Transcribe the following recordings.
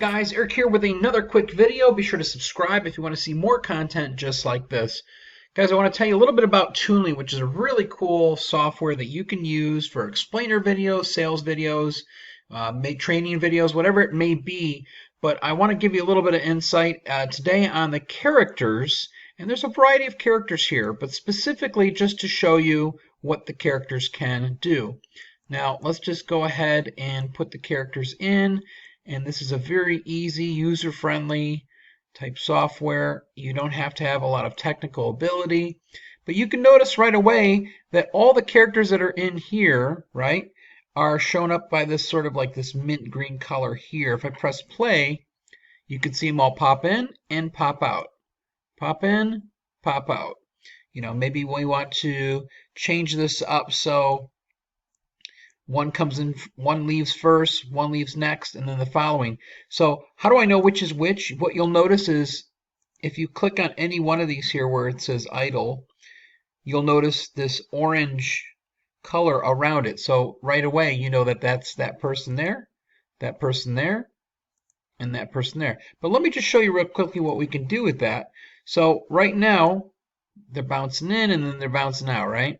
guys? Eric here with another quick video. Be sure to subscribe if you want to see more content just like this. Guys, I want to tell you a little bit about Toonly, which is a really cool software that you can use for explainer videos, sales videos, training videos, whatever it may be. But I want to give you a little bit of insight today on the characters. And there's a variety of characters here, but specifically just to show you what the characters can do. Now, let's just go ahead and put the characters in. And this is a very easy, user-friendly type software. You don't have to have a lot of technical ability. But you can notice right away that all the characters that are in here, right, are shown up by this sort of like this mint green color here. If I press play, you can see them all pop in and pop out. Pop in, pop out. You know, maybe we want to change this up so one comes in, one leaves first, one leaves next, and then the following. So how do I know which is which? What you'll notice is if you click on any one of these here where it says idle, you'll notice this orange color around it. So right away you know that that's that person there, that person there, and that person there. But let me just show you real quickly what we can do with that. So right now they're bouncing in and then they're bouncing out, right?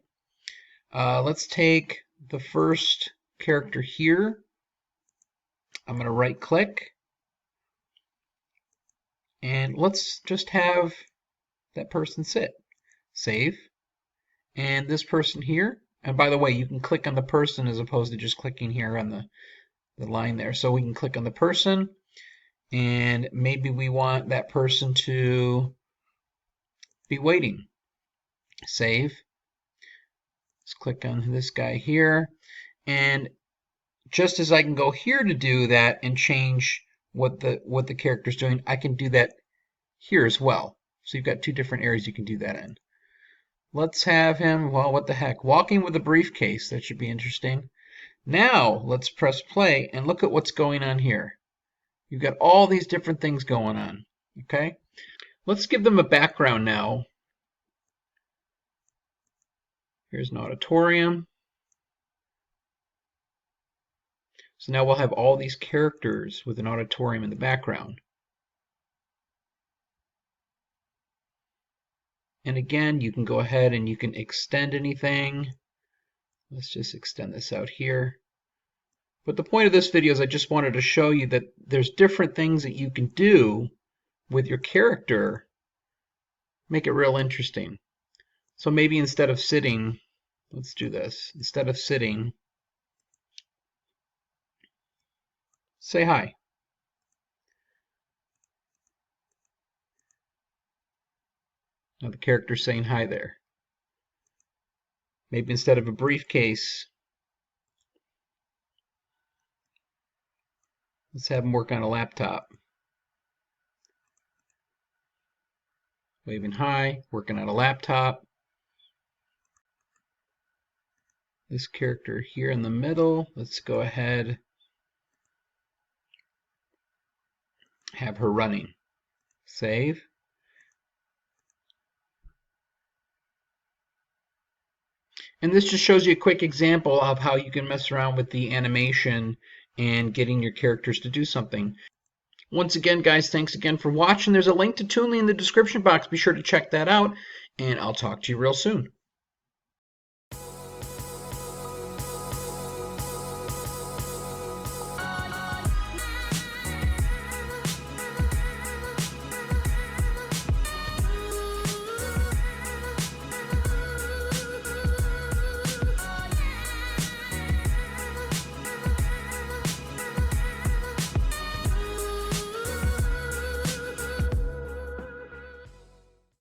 Let's take the first character here. I'm going to right click and let's just have that person sit. Save. And this person here, and by the way, you can click on the person as opposed to just clicking here on the line there. So we can click on the person and maybe we want that person to be waiting. Save. Let's click on this guy here, and just as I can go here to do that and change what the character's doing, I can do that here as well. So you've got two different areas you can do that in. Let's have him, well, what the heck, walking with a briefcase. That should be interesting. Now let's press play and look at what's going on here. You've got all these different things going on. Okay, let's give them a background now. Here's an auditorium. So now we'll have all these characters with an auditorium in the background. And again, you can go ahead and you can extend anything. Let's just extend this out here. But the point of this video is I just wanted to show you that there's different things that you can do with your character. Make it real interesting. So maybe instead of sitting, let's do this. Instead of sitting, say hi. Now the character's saying hi there. Maybe instead of a briefcase, let's have him work on a laptop. Waving hi, working on a laptop. This character here in the middle, let's go ahead, have her running. Save. And this just shows you a quick example of how you can mess around with the animation and getting your characters to do something. Once again, guys, thanks again for watching. There's a link to Toonly in the description box. Be sure to check that out, and I'll talk to you real soon.